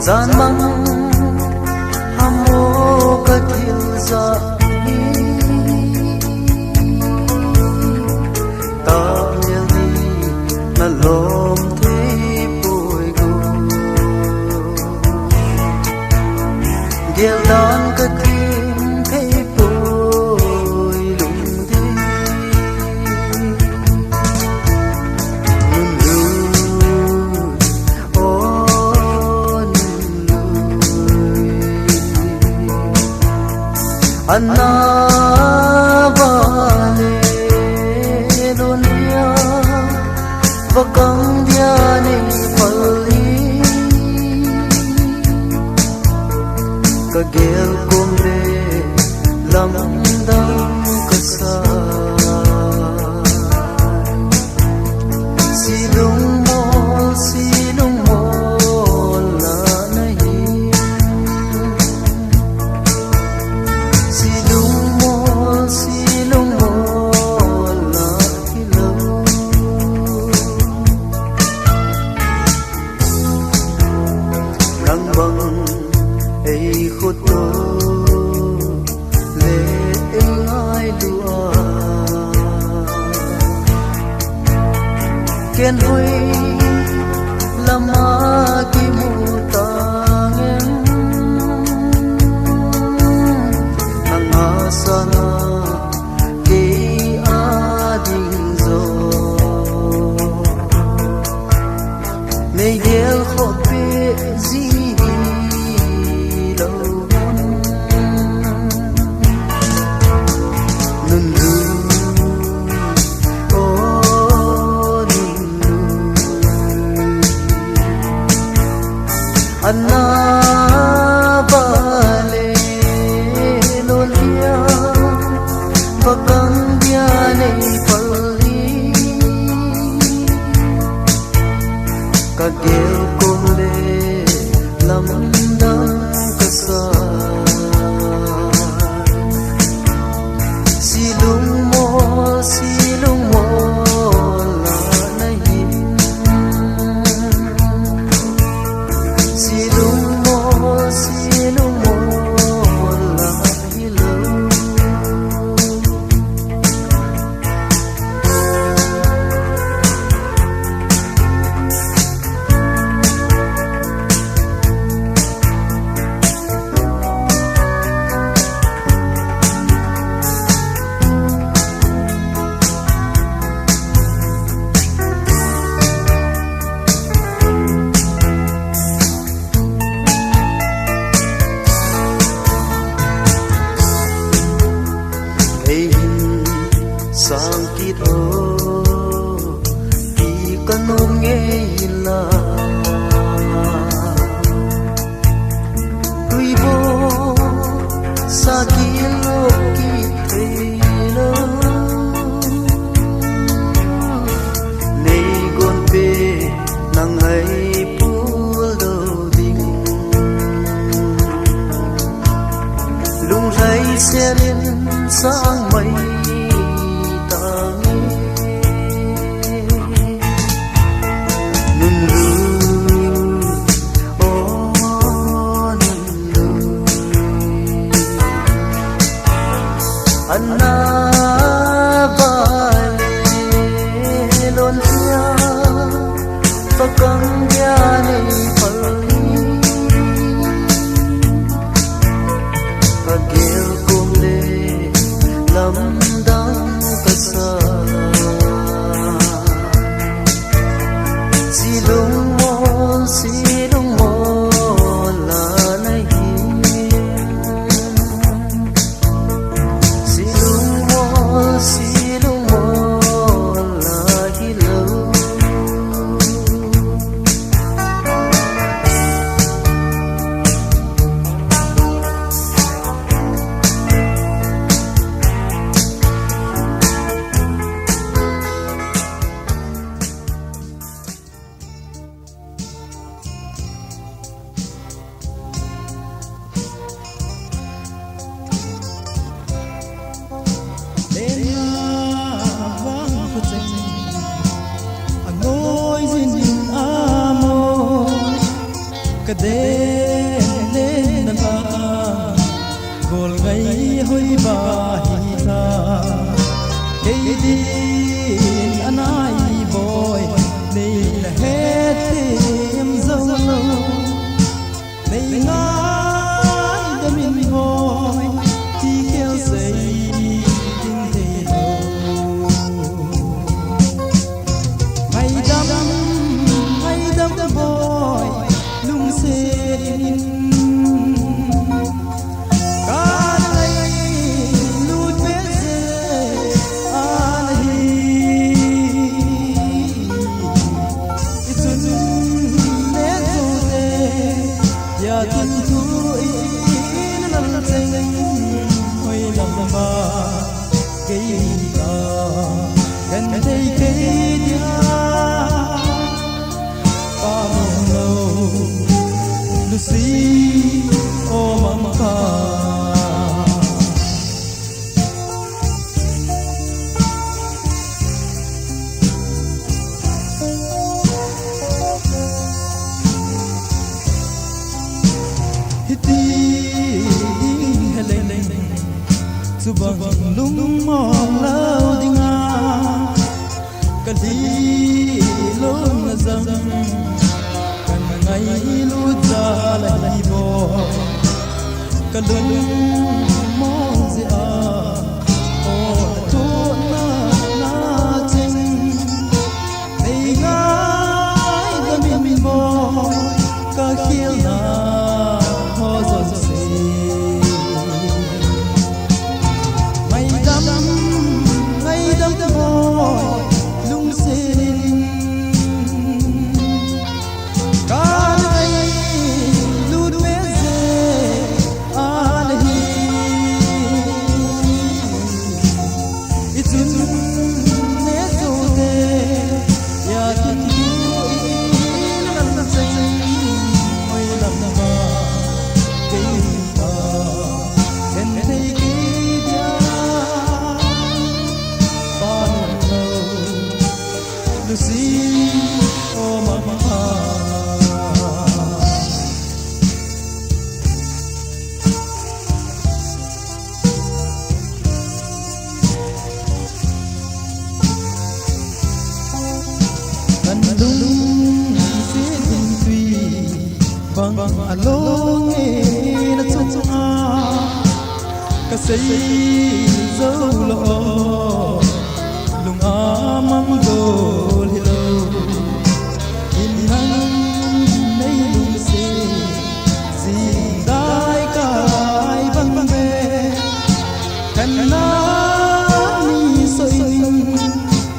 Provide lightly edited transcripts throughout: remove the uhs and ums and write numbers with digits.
gian mang hamo kathil za ni ta ni na lom thi pui gu gel dan kathim thei pui lung thi Anna vale dunia vakang dia ni pali ka gel kum le lam dang ka sa silung mo la nahi silung mo la hilo răng băng ấy khốt tô lệ ai lúa kiên huy lama ki mutang ang asana ki ading zo nei gel khot pe zi anna bale lolia bakang dia nei palli kagel kole lamdang kasa silung mo la nahi silung mo la hilo sangkit ho di kanong ngela tuibo sakilo kitelo nei gon pe nang ai pul do ding lung rai selin sang mai anna bale lolia bakang dia nei palli kagel kum le lam dang kasa silung mo la nahi silung mo la hilo kade lên ba gol gai hoi ba hi tha hey din anai boy nei la het em zo nei ngai da min boy ti kêu say ting te ho hai dam boy lung se subang lung mo lao dinga kali lo na zam kan ngai lu za la hi bo kalung mo zia o to na ching ei ngai da min bo ka khil na ho zo se mai dam bo lung se ka ngai lu me se al hi itun ne so de ya tin bang along na tsutsa kasi zolo lung amang dol hello inang nay lung se si dai kai bang be kan na ni so in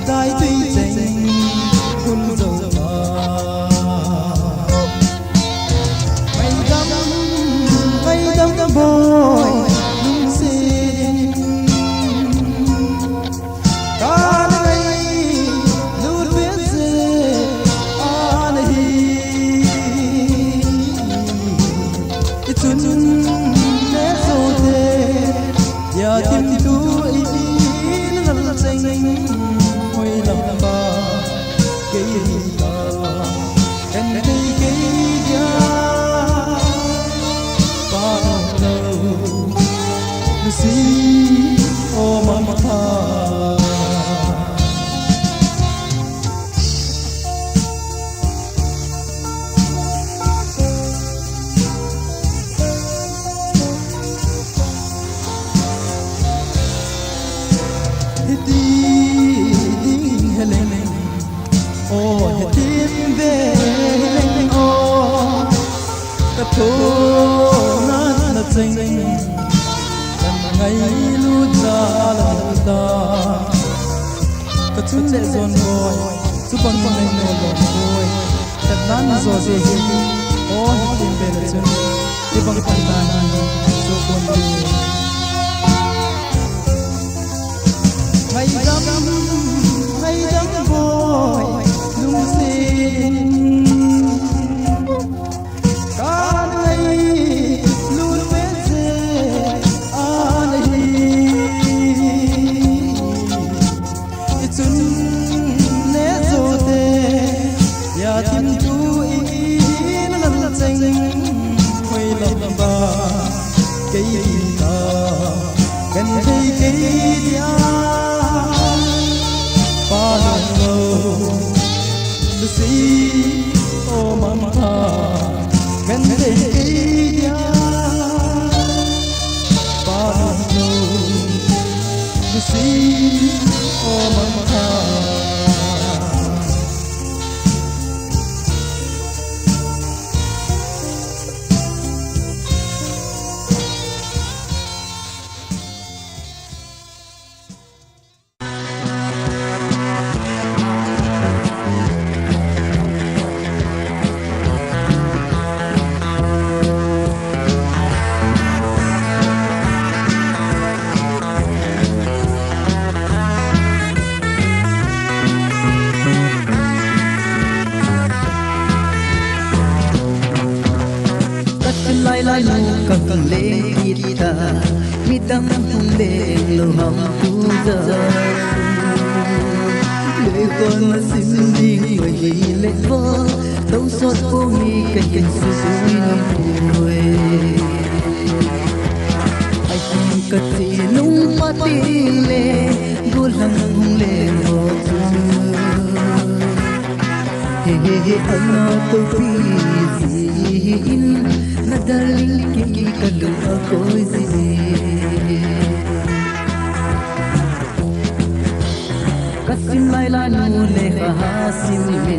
dai tui cheng kun zo boy lung sin ka ngai lu tuyết se an hi itun ne so te ya tim tu in la cheng hoi lam ba ke ta kan dei ke ya see oh mama hiti ding helen oh hitim be helen oh ta po na cheng ngày lu ra la ta ka chun le zon boy su bon bon nei no lo boy ta nan zo se hi o tim be le chun ti bang pan ta ni so bon ni ngày dam boy lung sin ka ngai lu me se tim tu in la cheng hoi lam ba ke ta kan thei ke dia pa lo lu si o mama kan thei ke dia pa lo lu si o mama lai lu kang le kita mi dang hung le lo hang tu za le con na sim ding người hi le vo tau sot po mi ka yen su su nam pu ai tim ka ti nung ano to pisin nadaling kikalu ako'y kasim lai la nu le hasim me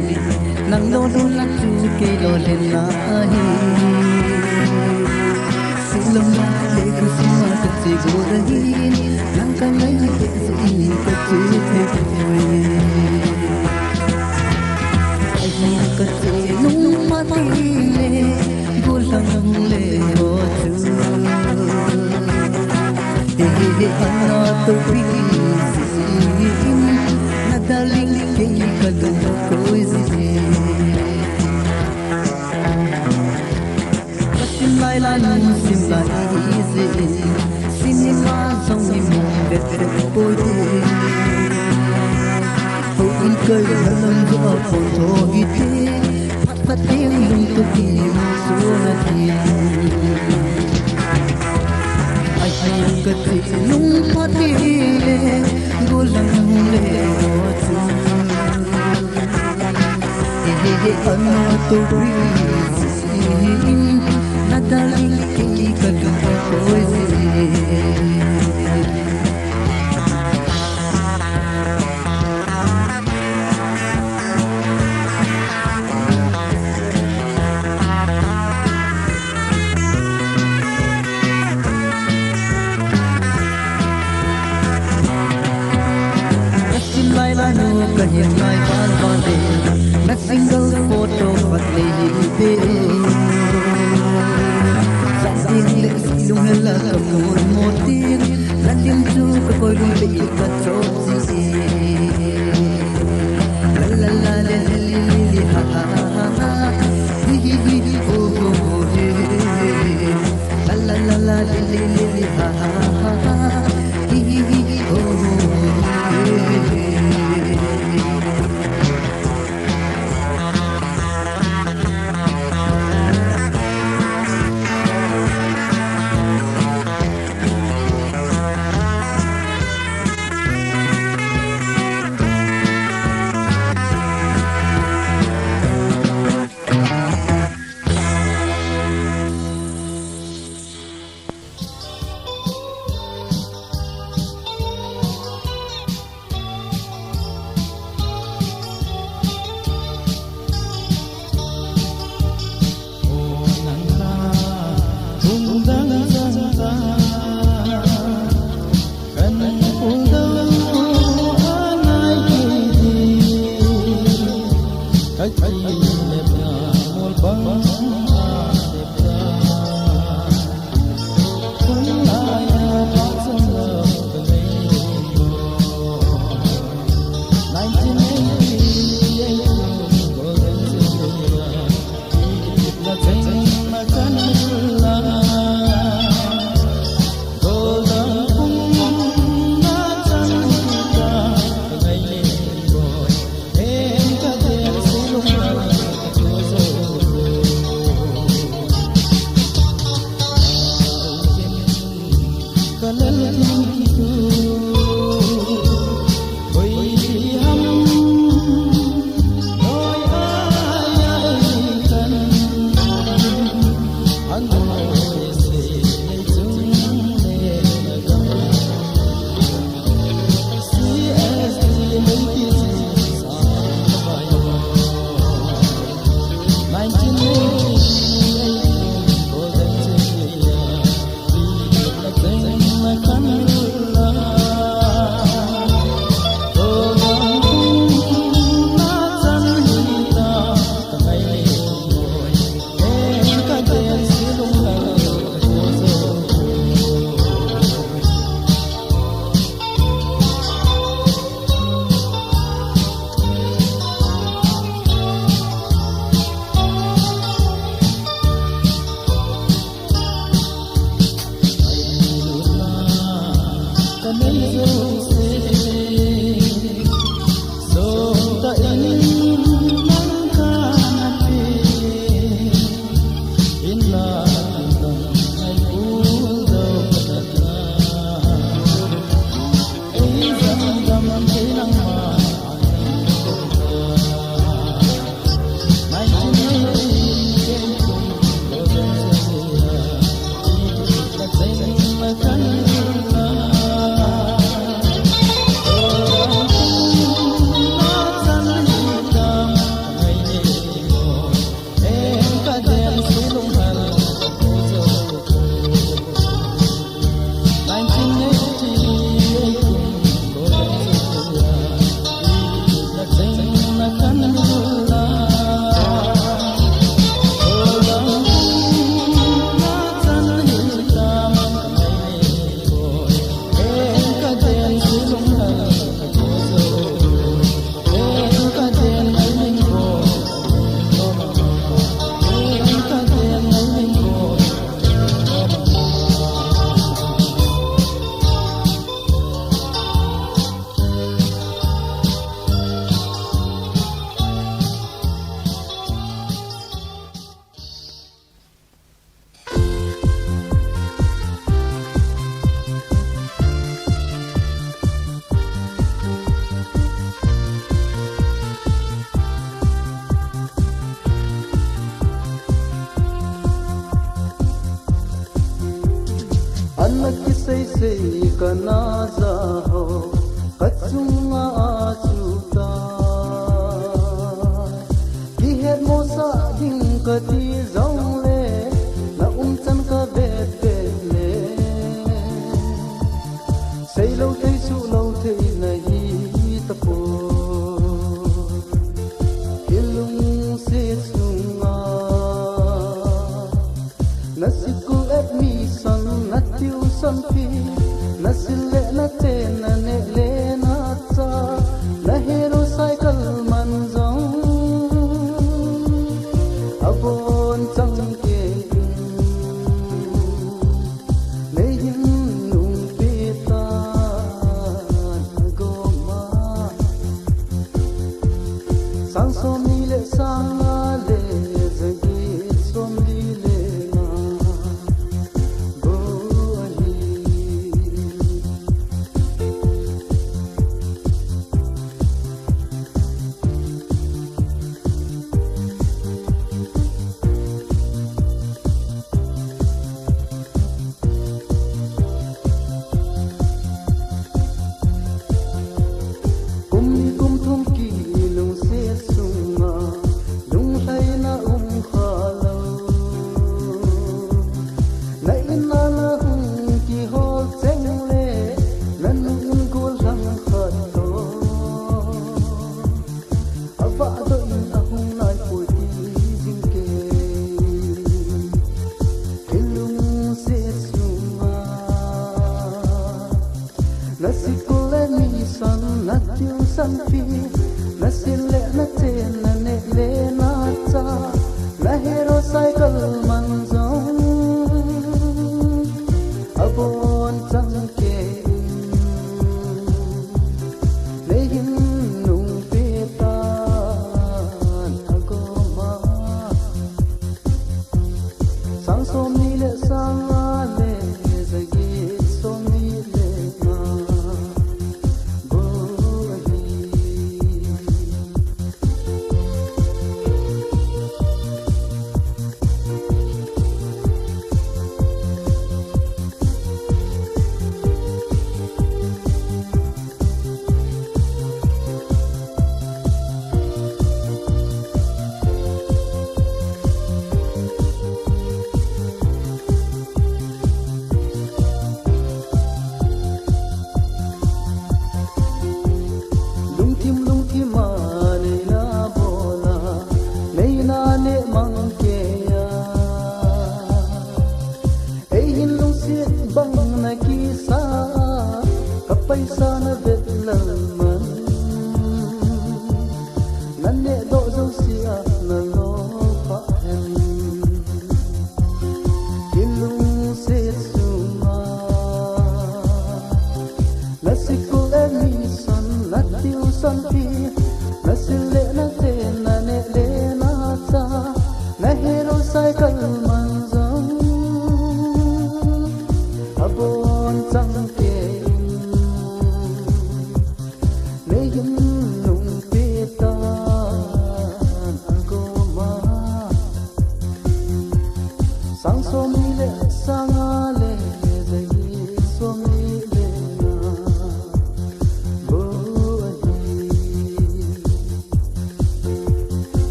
nang lo lo la chu ke lo le na hi silom la le kusima ka chi go rahi nang ka lai ke si ka chi the ai ka chi nung ma ti le go lang le ho chu ano to pisin nadaling kikalu ako'y lai la nu sim la easy sinima song ni mo det boi de ho in kai halam jo apon tho hi te pat pat te lung to ti so na ti ai ai ka ti lung pat ti le go lang le ho chu ano to nadaling kikalu ako'y kasim lai la nu kahit may balbade na single photo patlihi le silung hela kamon motin lalim chu ka koi lu le ka chop si la la la le li ha ha ha hi hi hi oh oh he la la la la li ha ha ha hi hi hi oh he se kana za ho kachunga chuta ki het mo sa ding ka ti zong le na chan ka be be le sei lo thei su lo thei na hi ta po ilung se sunga nasiku et mi san natiu san pi nasile na te na ne le na cha na hero cycle man zong abon chang ke le yin nung pe ta go ma sang so mi le sang le zagi som di le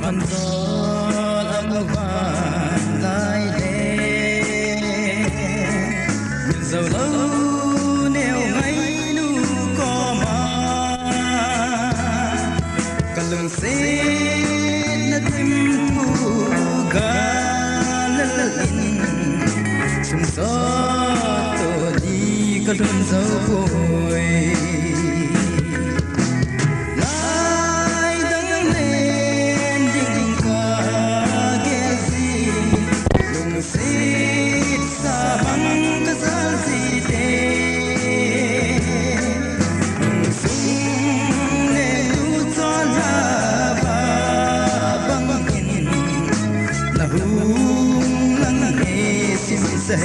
Van gió âm vàng lai đê dầu lâu neo ngay nu có mà cả lần xe nó tim phu ga lân sum gió tổ đi cả lần dấu vội say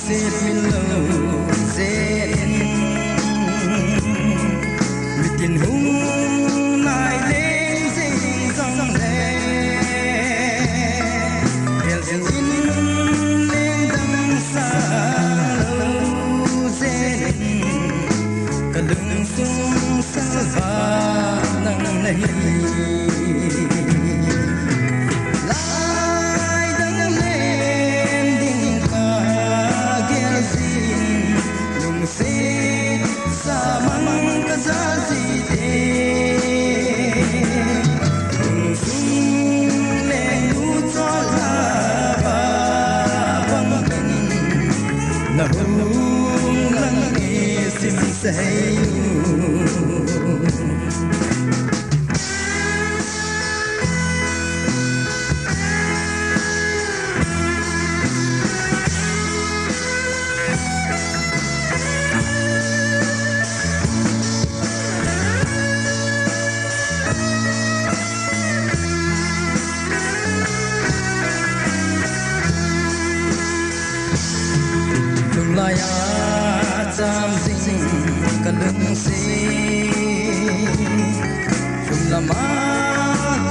Set me low, set Miền hùng lại lên dây dòng lệ Hẹn sẽ in lên đằng xa lâu set Cả lưng xuống xa và nắng này say Đừng lại chạm dinh cả lưng xì Đừng làm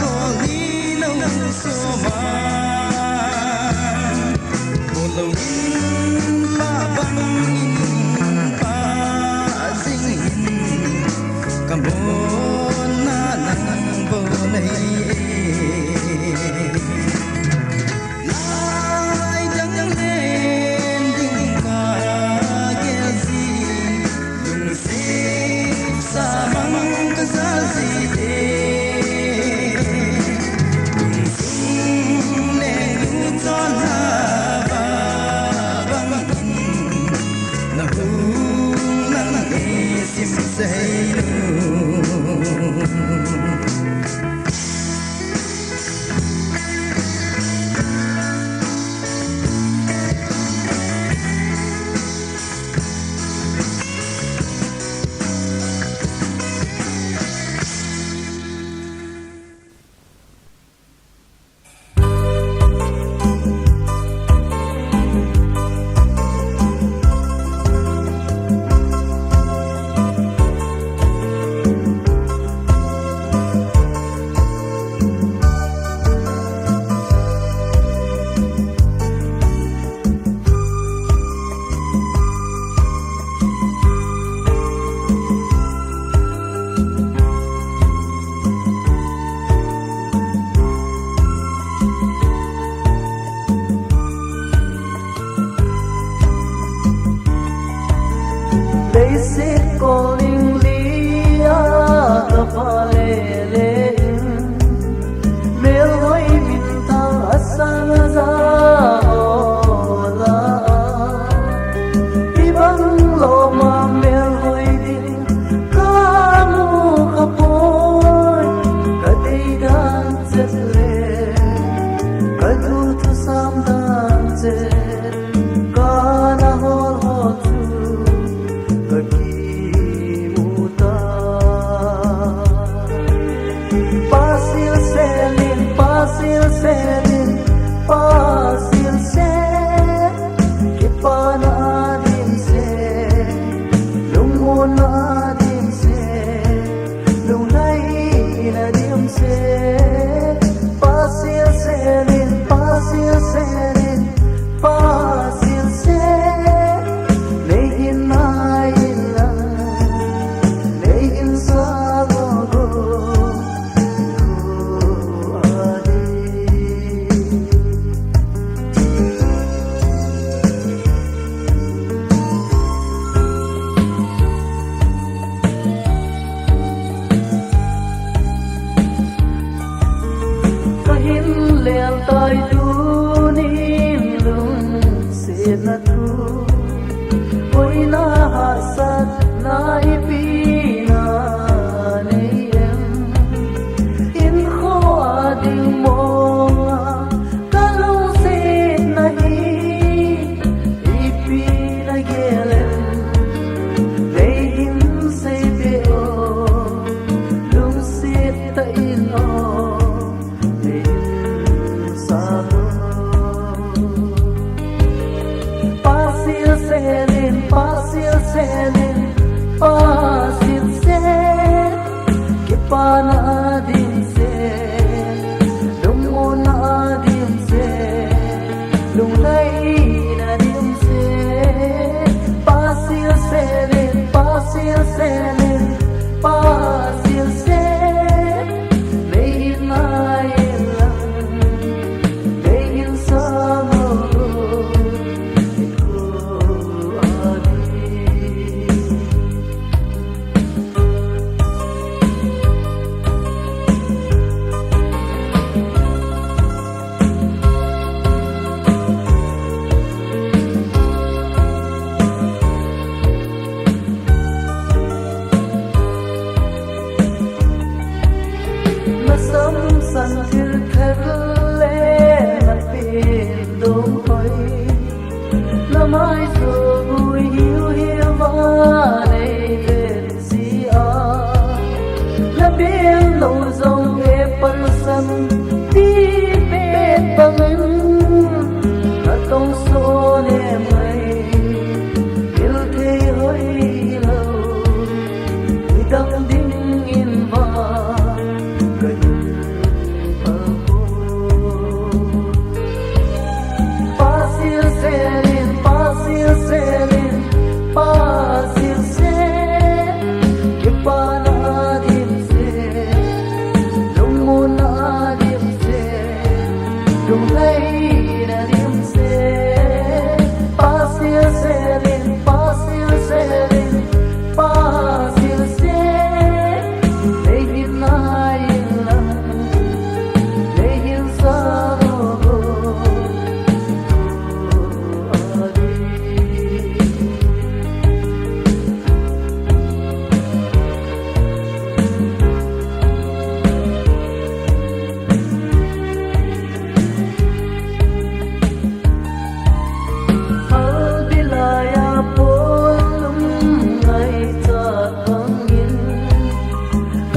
có lý lâu số mà Một lâu ba băng ba dinh Cảm ơn nắng bờ này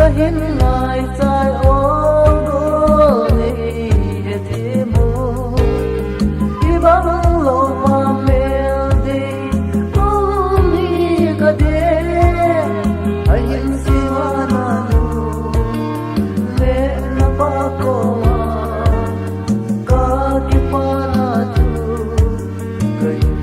kahin ngai sai ong do nei he te mo i bang lo ma mel de ong ni ka de ai hin si wa na nu le na pa ko ka ki pa na tu kahin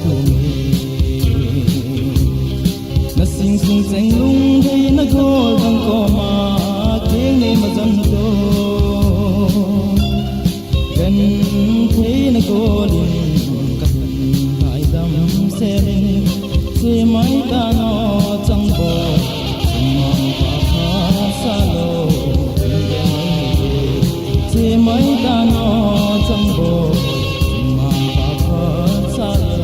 tu na sing sung seng lung hay na gol dang ko ma keng ne ma zan to gan thấy na golin ka hai dam se ring se mai ta no chang bo mang pa kha sa lo se mai ta no chang bo mang pa kha sa lo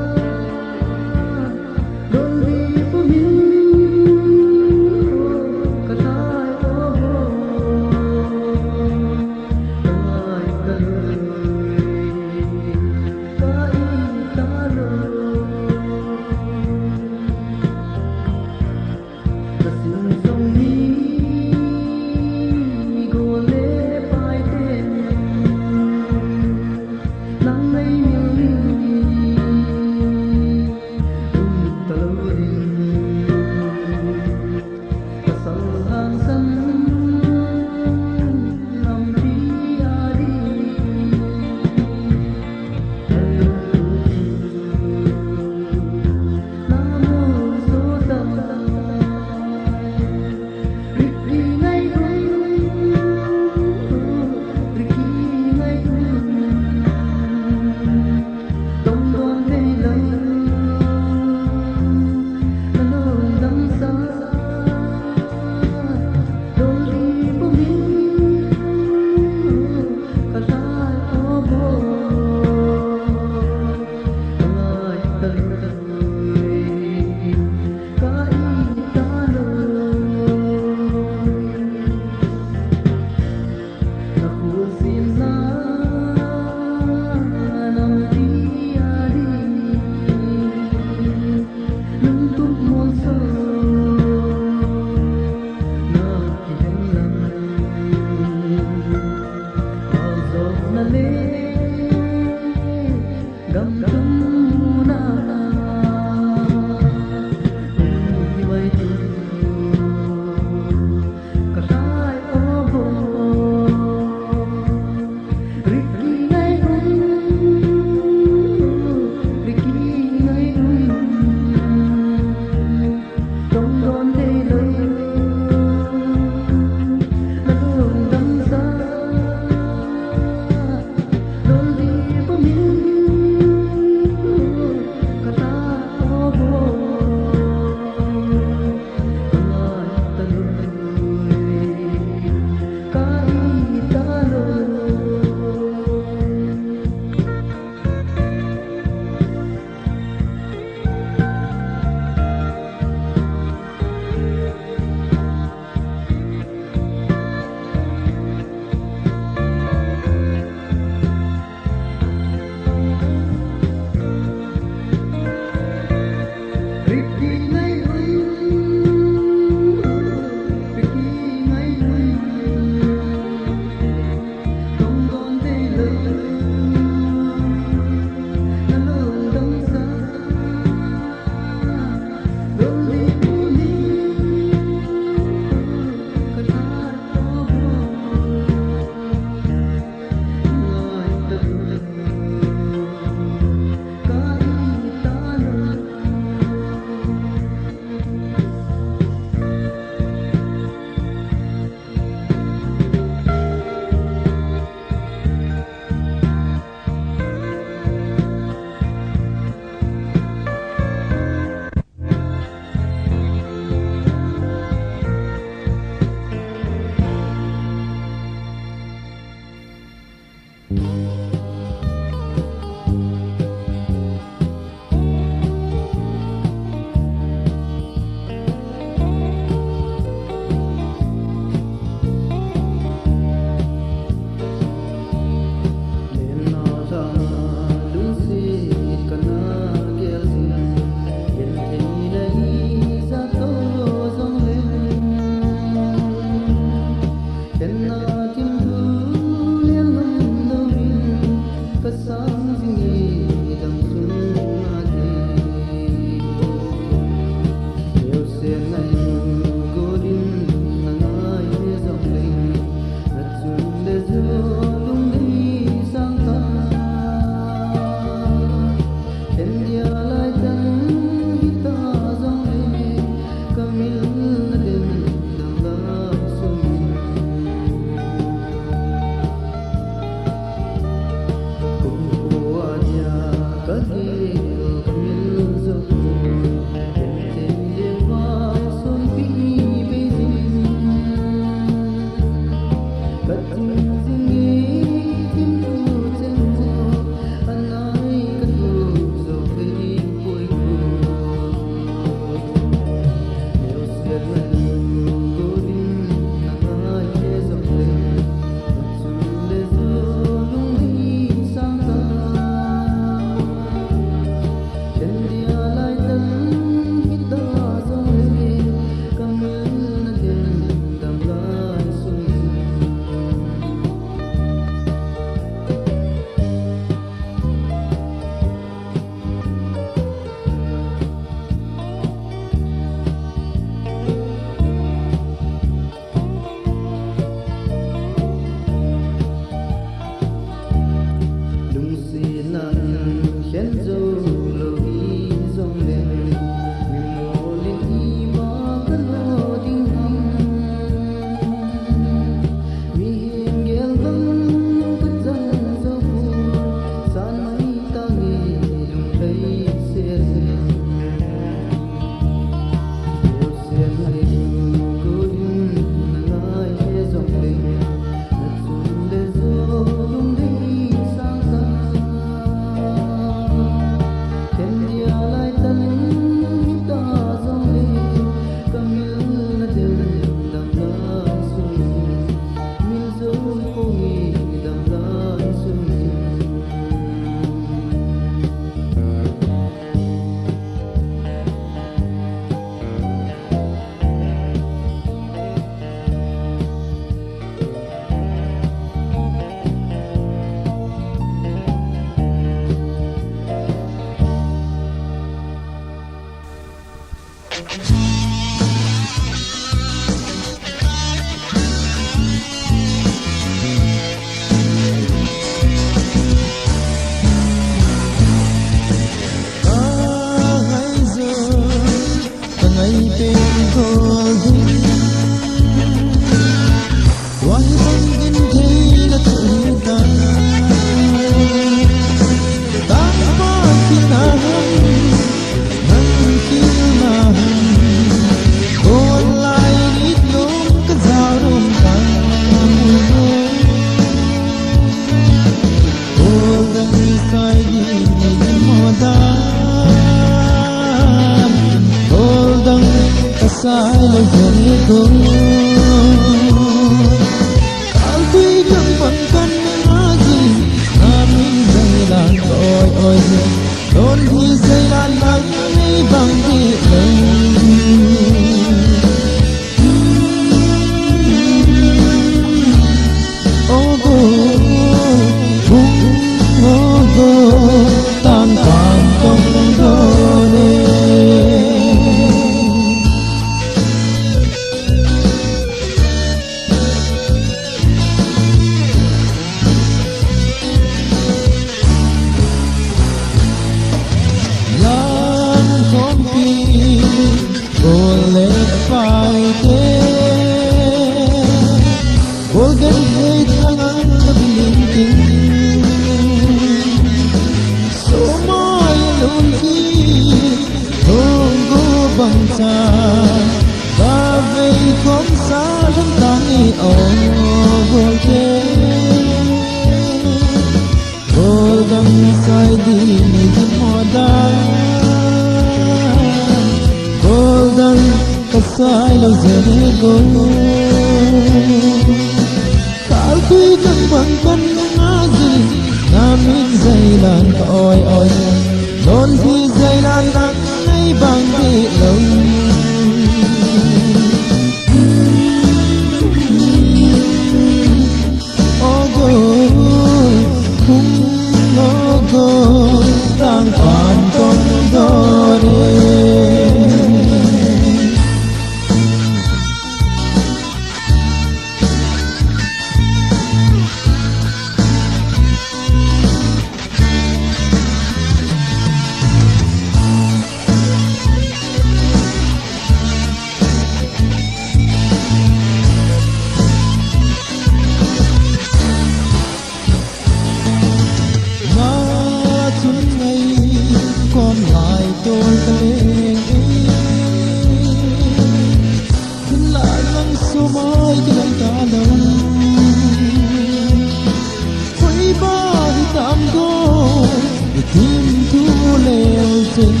im thu leo tình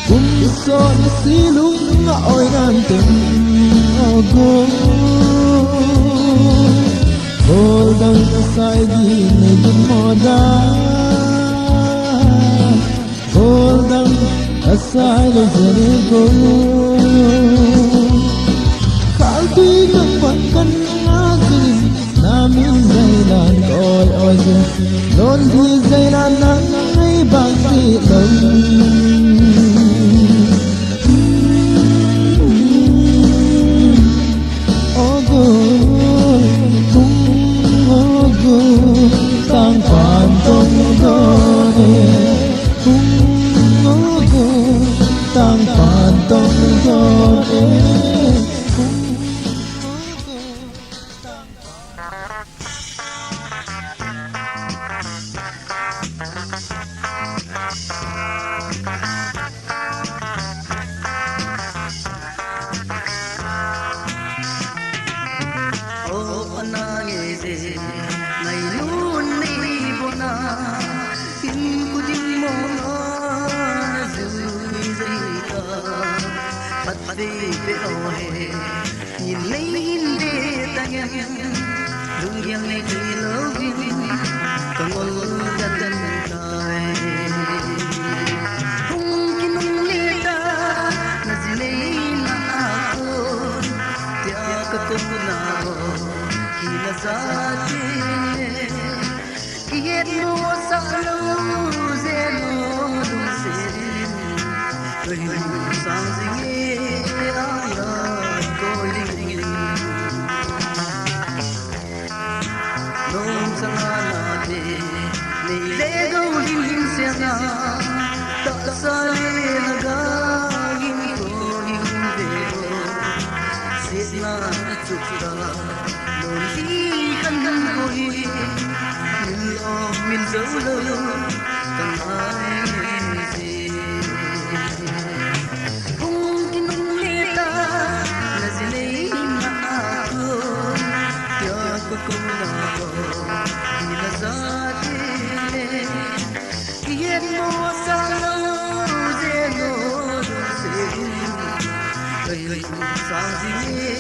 cũng son xí lúc ôi nan tình ogo holdang sai di ne moda holdang asai le zene go kalti nang patkan ngagin namin zailan oi oi non di zailan nang ay bangki long ogo ogo tang pan tong done ogo tang pan tong done nhìn lấy nhìn để ta nghe đúng yang này thì lâu viên càng ngồi gần gần đời không kinh nông lê ta là gì lấy na con tia các con nào khi là giá trị kiết lúa sa lâu dễ lúa đúng dễ đời sang gì mình dấu lâu cần ai gì không tin ông lê ta là gì lấy mà thương giờ có công nào thì là giá thế kiết mua xa lâu dễ ngồi dễ cây sang gì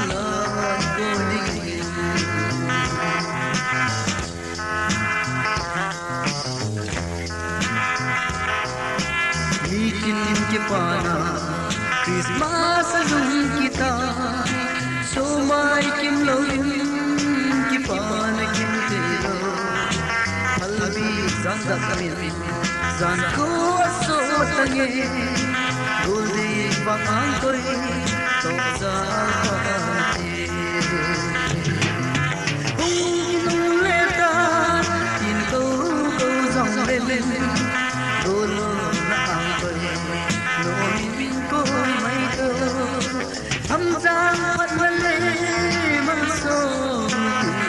là cô đi Kipana Christmas azul kita so mai kim lo kipana kim telo halbi zanda kamin zan ko so tange goldi bang koi to za pati hung nung leta tin ko zong lên dolo na ang koi nỗi bin côi mây thơ thăm giang vẫn vẫn lê mang sông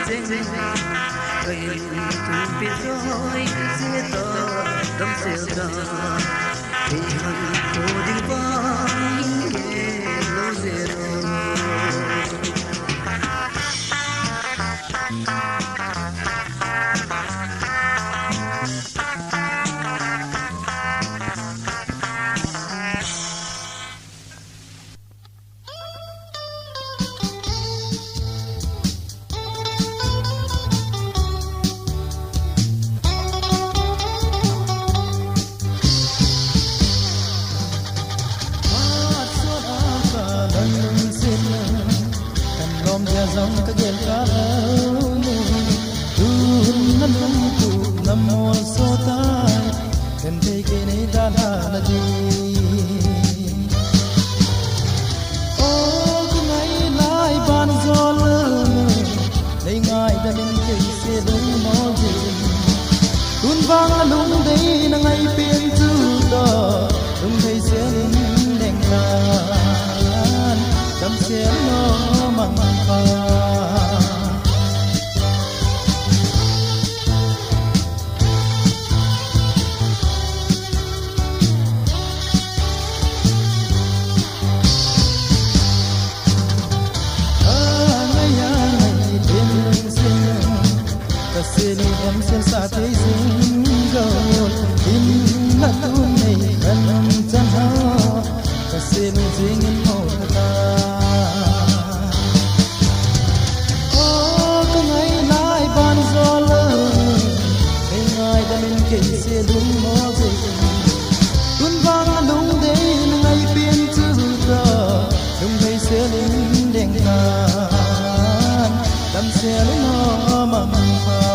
dên dên cây thùng biết rồi dễ tờ đâm xèo ra thì hận cô đình vang kề lâu dễ rồi dòng các đêm cá âu tuôn năn năn tu nam mô so tai cần thấy cái này đã là gì ô cái ngày lại ban gió lớn đây ngài đã đến cây xe đông mò gì tuôn vang lung đây là ngày biển tu đỏ lung thấy xe đèn ngàn đắm xe nó măng em xem xa thế giới ke se lung mo ze tun vang lung de ngai pin chu ta lung dei se lin deng na dam se lin no mam pa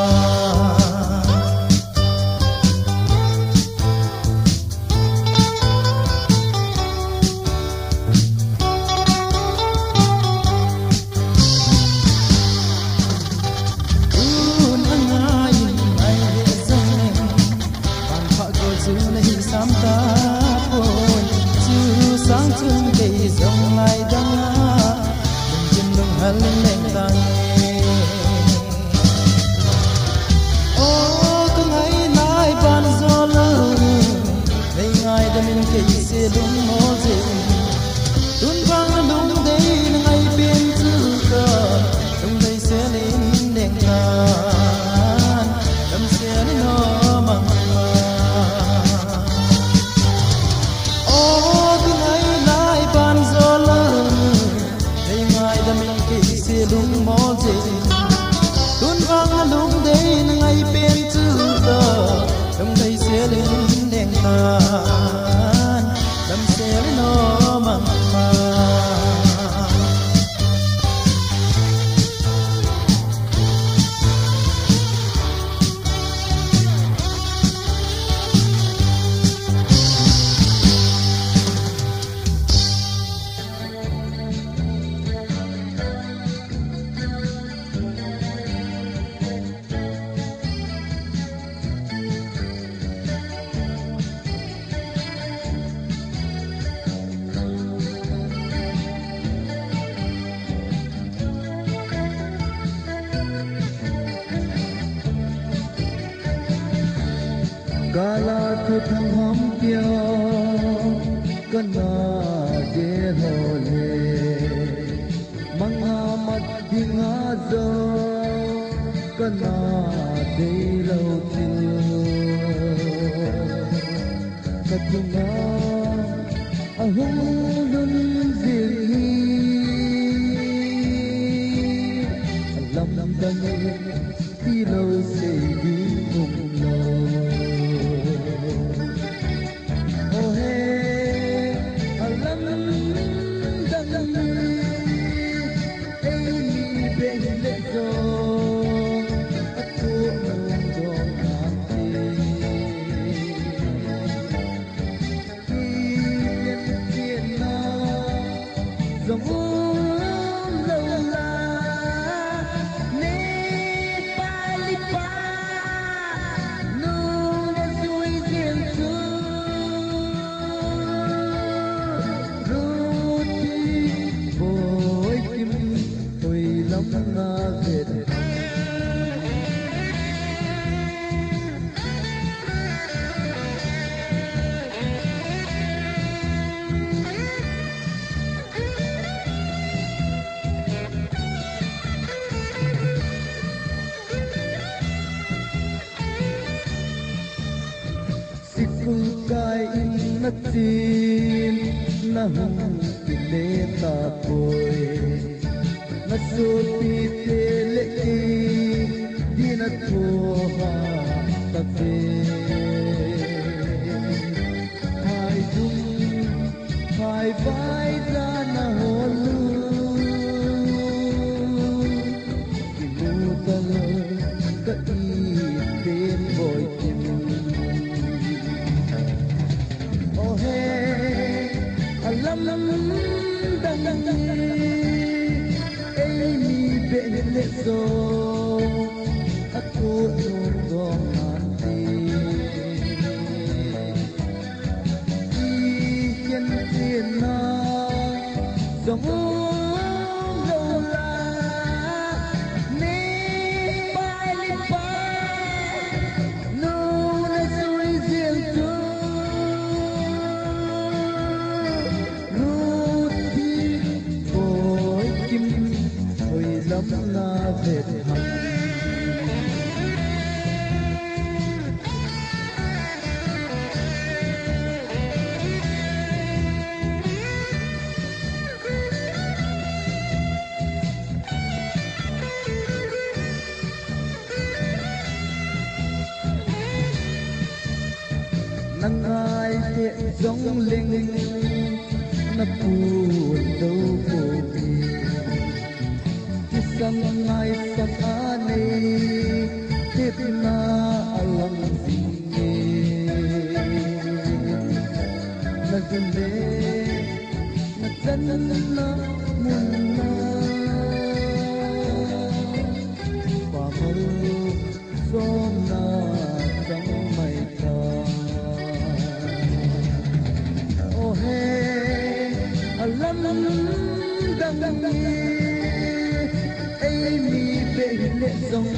Gala tu thang hom pyo kana de hole manga mat dinga zo kana de lo tin katunga ahum dun zilhi lam lam dang ti lo se di kum lo Kai in na tin na hum le ta poi na so pi te le ki di na tho ha ta te hai dum hai vai ra na ho lu ki mu ta lo ka i te boy ki lam lam dang dang ei mi be le so aku do mati yen tin na dong lo la ne pai li pa no na sui zil tu na vet ham nắng ai thiện giống linh nó buồn đâu vô bì sang ai sang ani thiệp na lòng gì na dân đê na dân na muôn na và mơ gió na trong mây ta oh hey alam đắng ai mi bể lệ dòng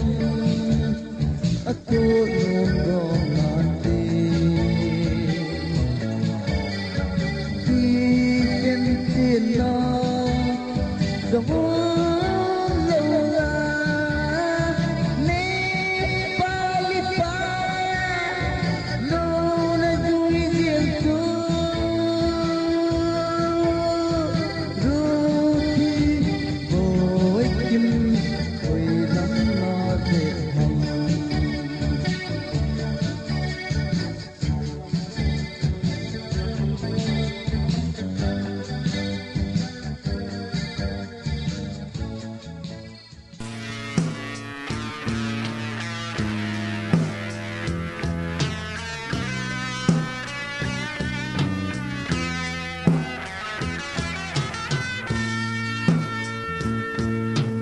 a cô nôn gom ngàn tê đi bên tiền na dòng lâu la ne pa li pa lo na vui riêng tu ru thi bồi kim ôi lắm lo thể hồng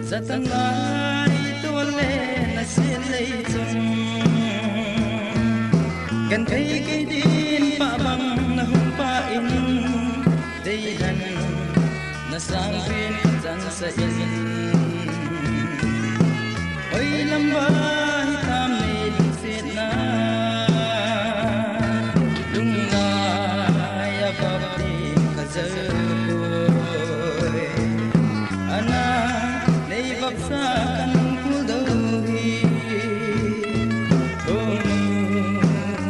Zatangai tole na silay chung gan kay kay din pa bang nahumpain dayhan na sangpin dyan sa ilin oy lamba hitam ni lingsit na lungay abab di kazakoy ana sa kanong kudawi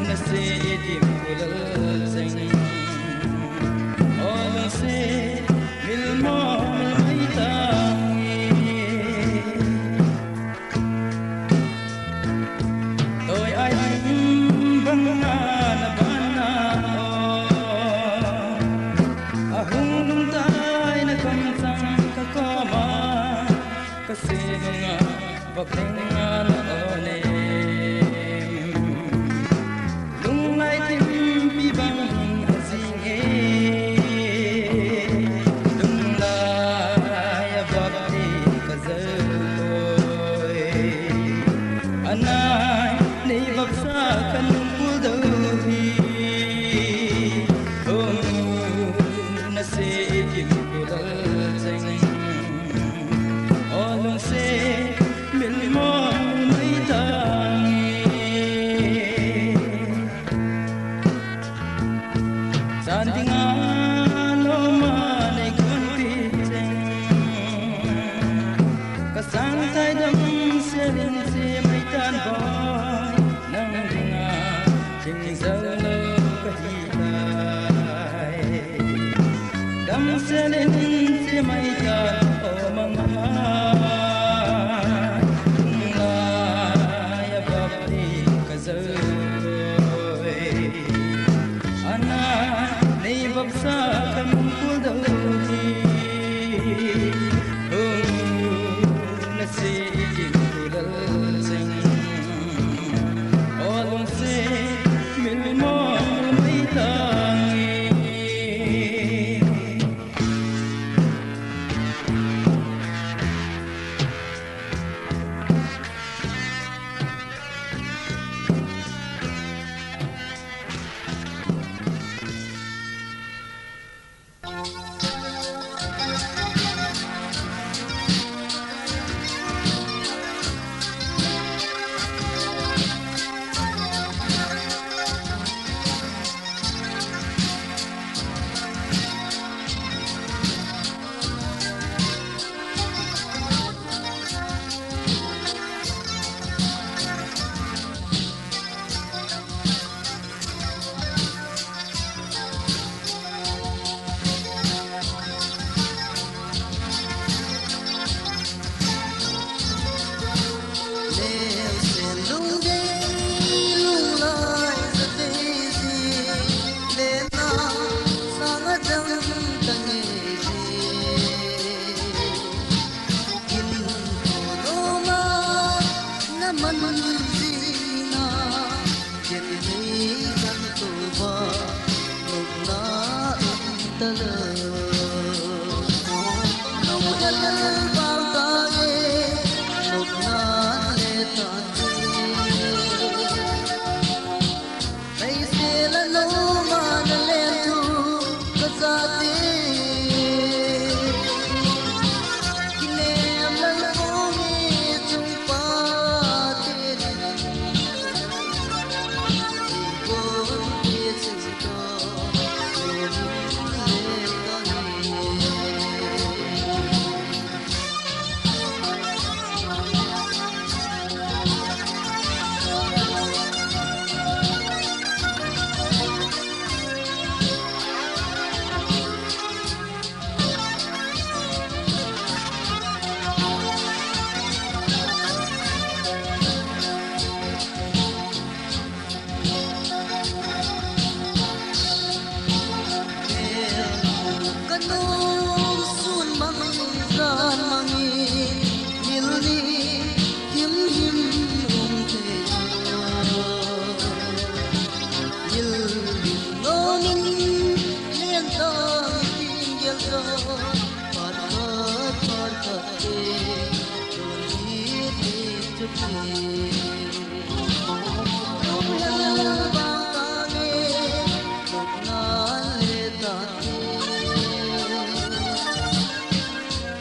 na se idim kulal sing oh se milmo milmaita toy ay bang na bana ahung nung tay na kamsang kakama kasi nga baklingan onem lungay timpi bang asinge lunglay ababdi kazakoy anay naibagsa kanong kudawi nasibig kulal sing olong se milmo may tangi sandingan o manay kunpiting kasangtay dam selin si may tanboy nang dinga tingzalo kahitay dam selin si may tan o mga sa kanong kudawi na si itim kulal sing olong si milmo may tangi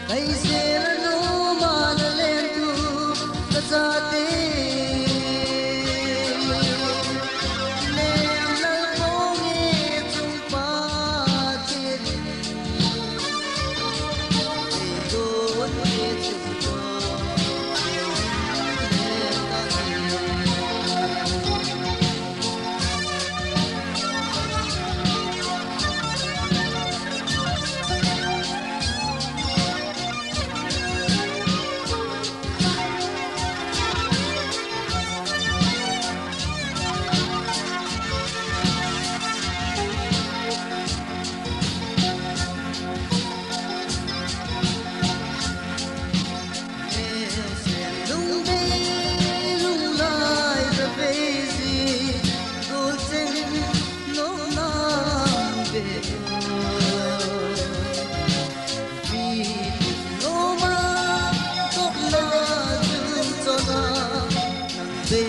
Hãy subscribe cho kênh Ghiền Mì Gõ để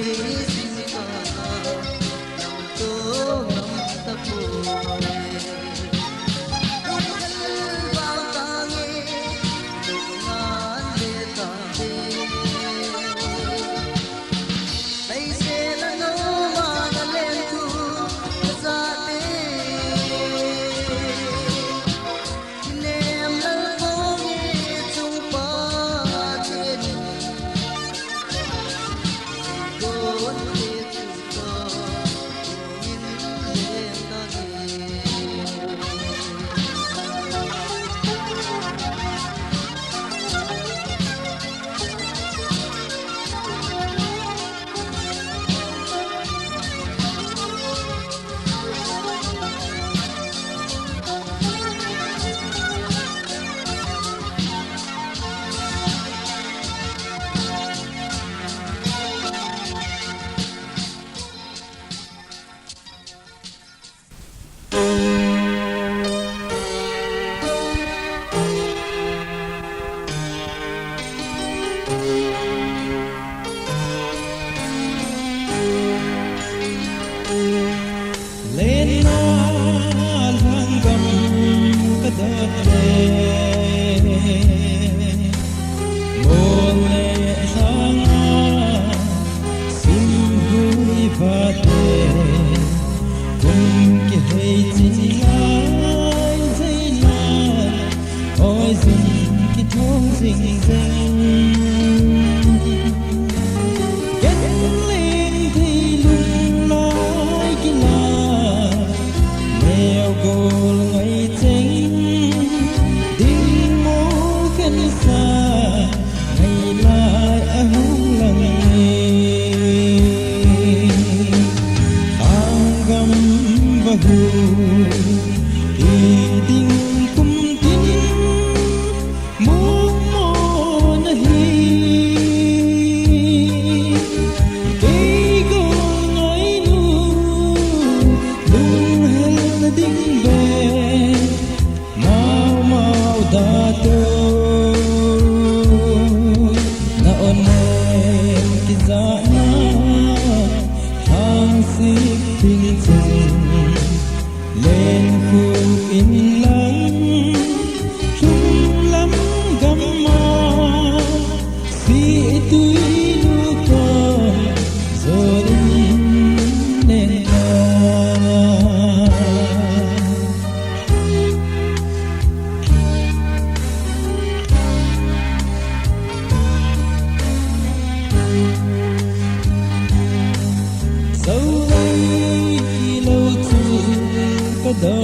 không bỏ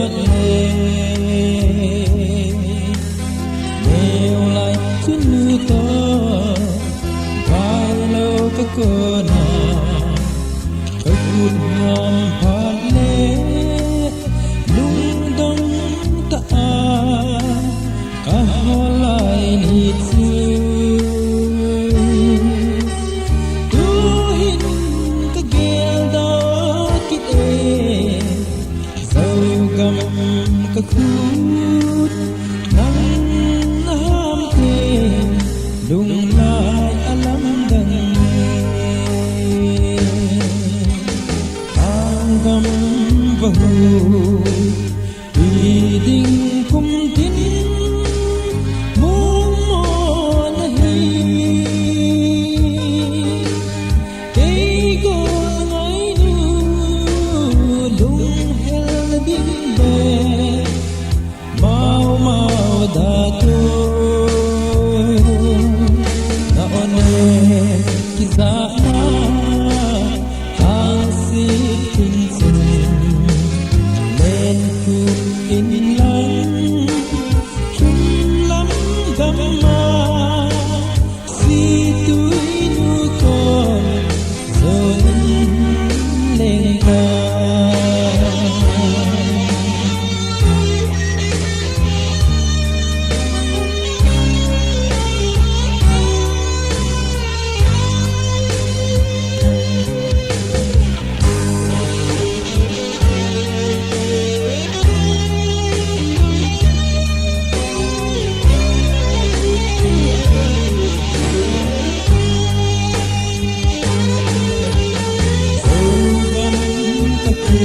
lỡ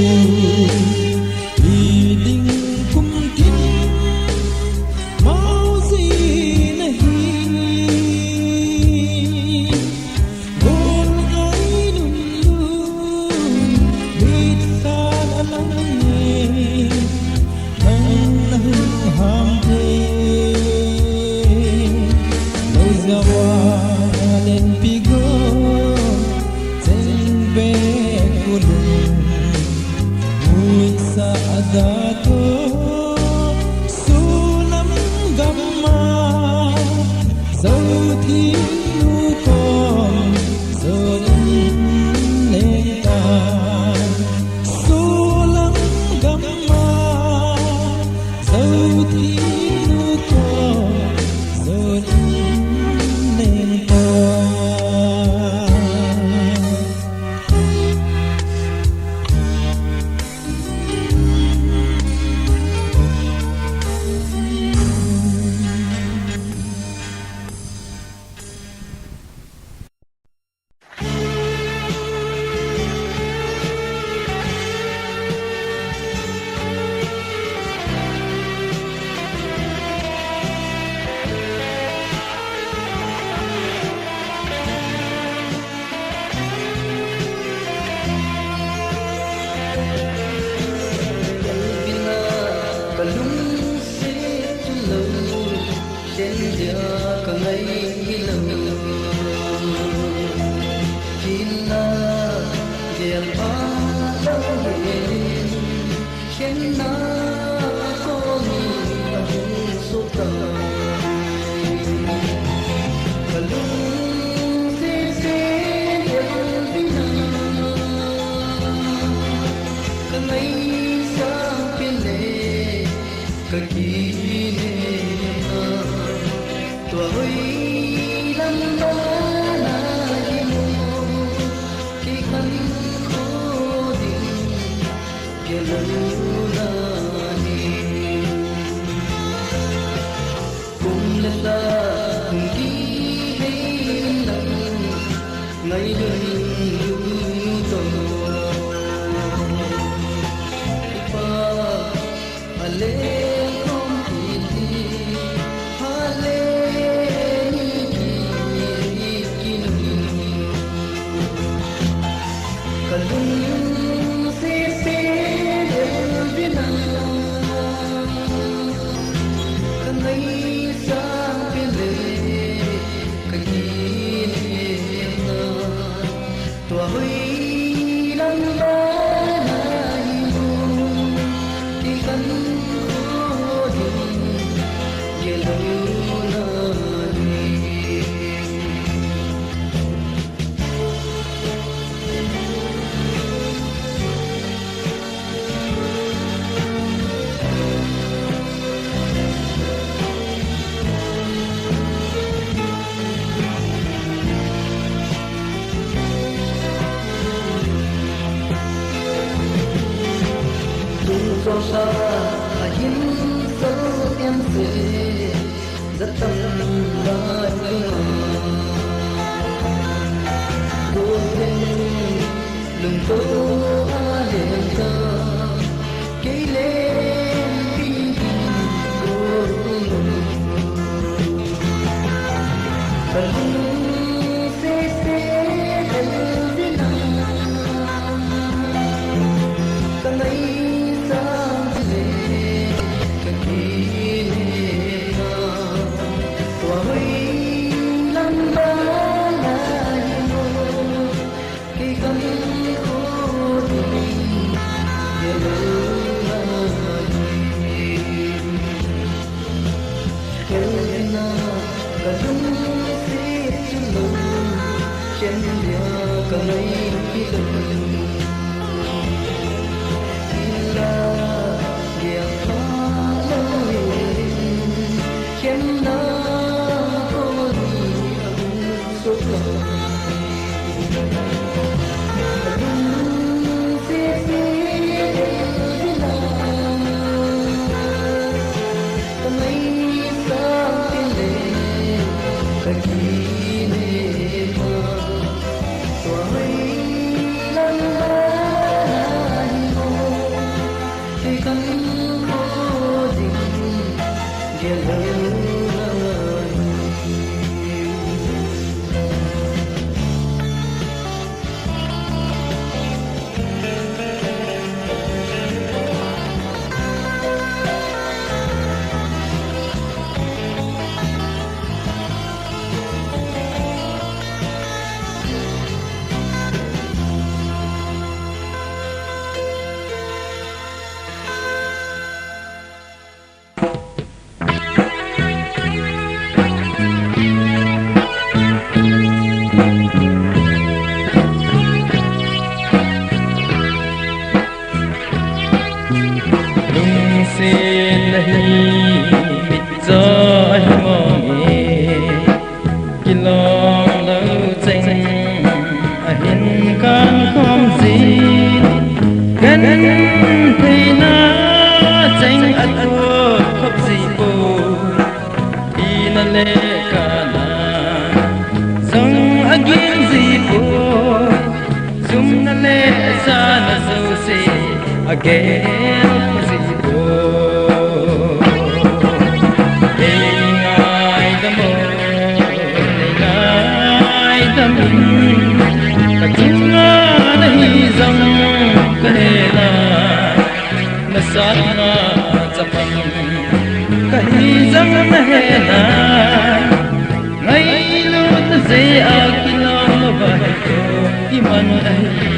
ý định cung kính mau gì नहीं बोल आई लुल्लू बीत साल अलंगे नन्हु हम थे लो जवान पिgo tembe kulung muit sa adato sulam gamma zauthi nukom zolim neta sulam gamma zauthi nukom zolim neta Hãy subscribe cho kênh Ghiền Mì Gõ để không bỏ lỡ những video hấp dẫn. से नहीं मिट जाए मोंगे kilong lâu chênh hin can không gì gần thì na chênh ăn thua khóc gì cô đi na lê cả na dòng agin gì cô zoom na lê sa na dâu se again gì cô ai đam mê Katunga nahi zang kahela nasana zapang kahi zang nahela ngai lut ze akilam bahai ko iman ahi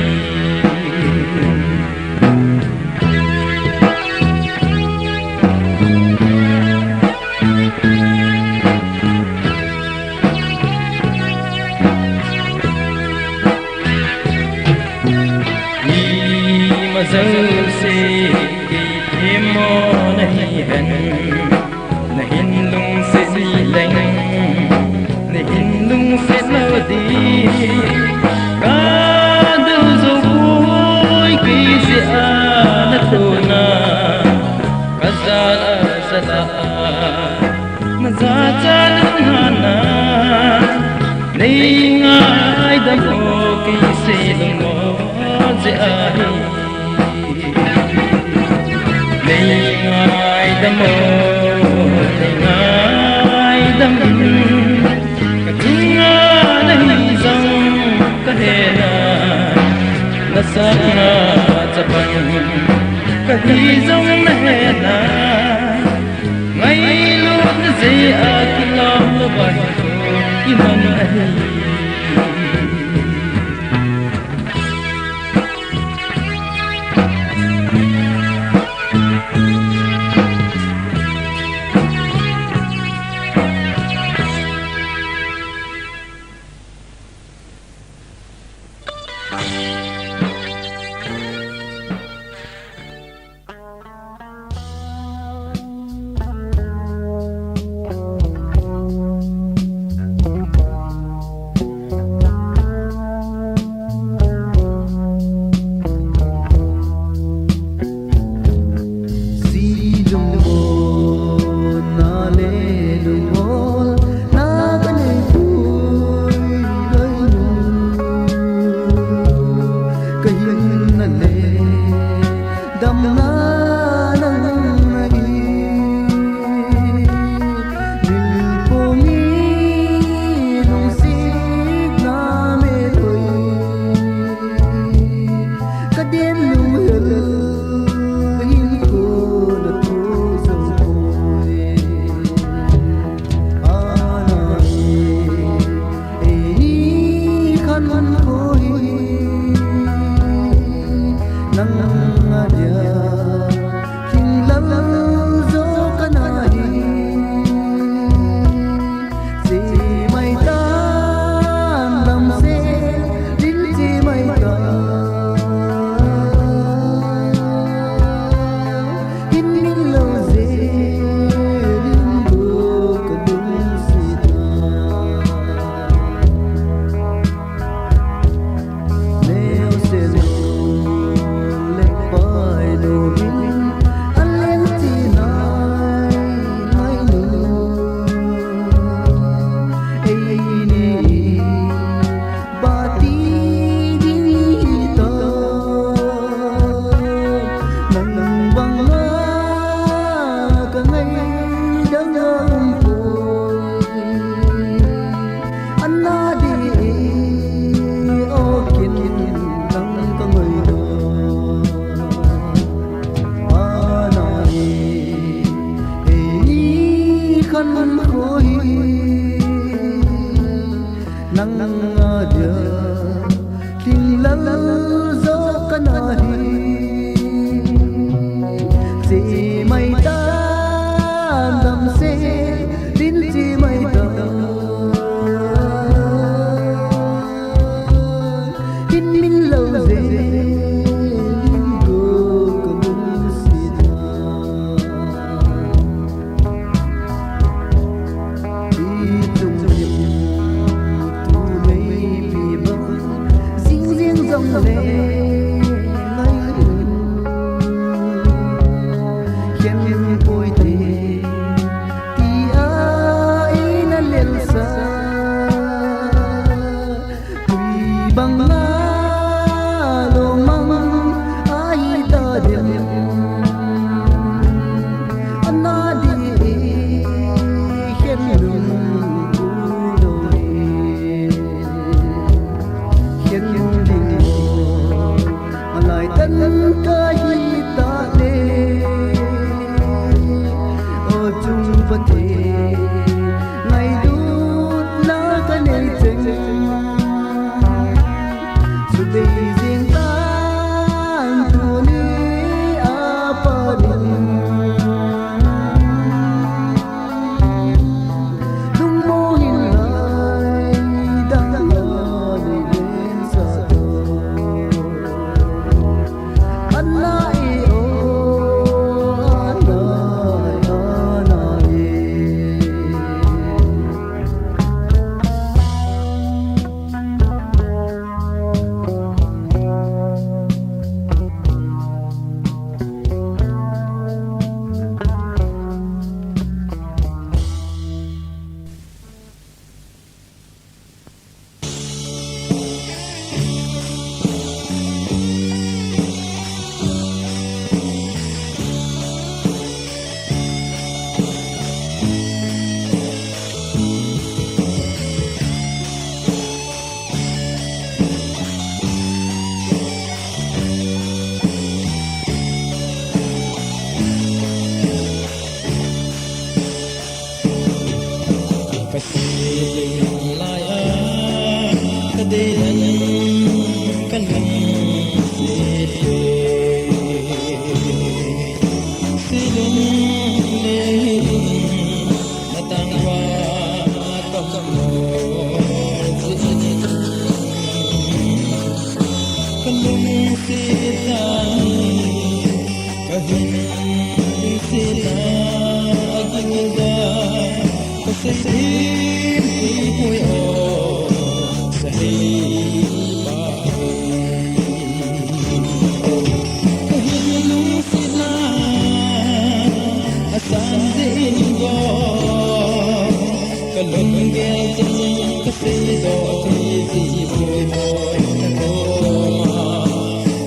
dâu se kim mô nahi hen nahin lung se si leng nahin lung se lo di ka du zo boy ki se a na to na ka za sa la na za cha na na nei ngai da mo ki se lung mo ze a hi ngai đam mô ngai đam katunga nahi zang kahena nasana chapan kahi zang nahena ngai lut ze akilam bahai ko iman ahi kasih layak kedehan kalung sete silung lehung matang wa tokamor sete kalung seta kahin seta agda kasih puyo sahih kahilung sila asan din go kalung gel kasih do kasih puyo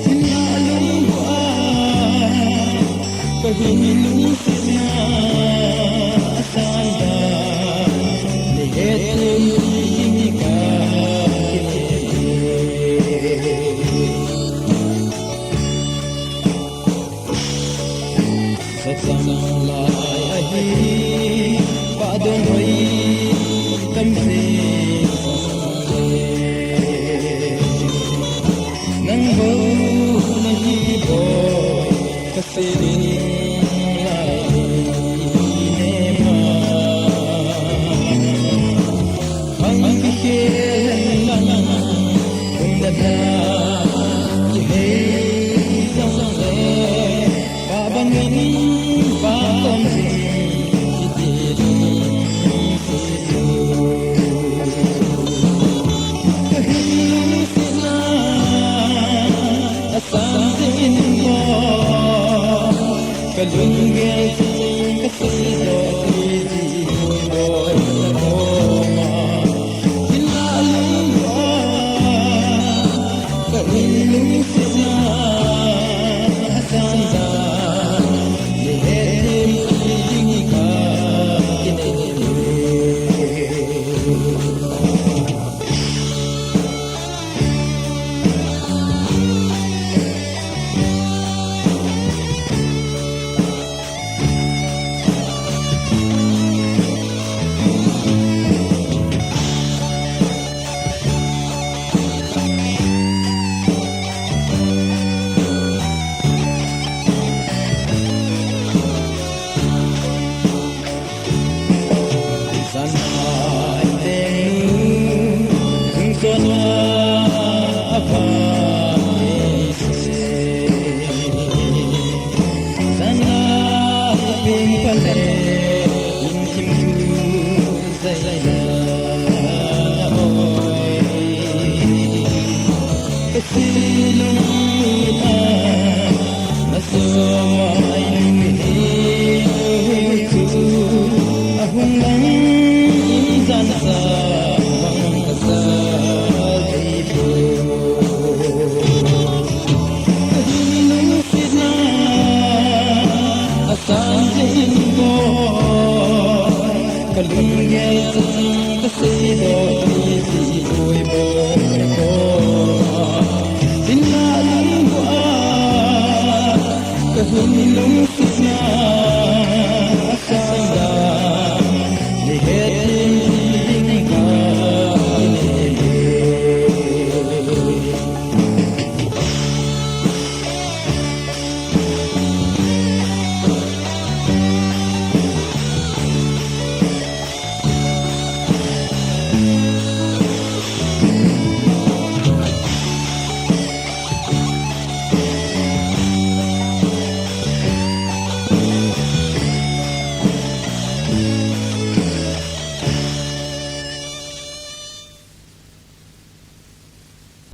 sinalung kahilung sila asan Kahilung sila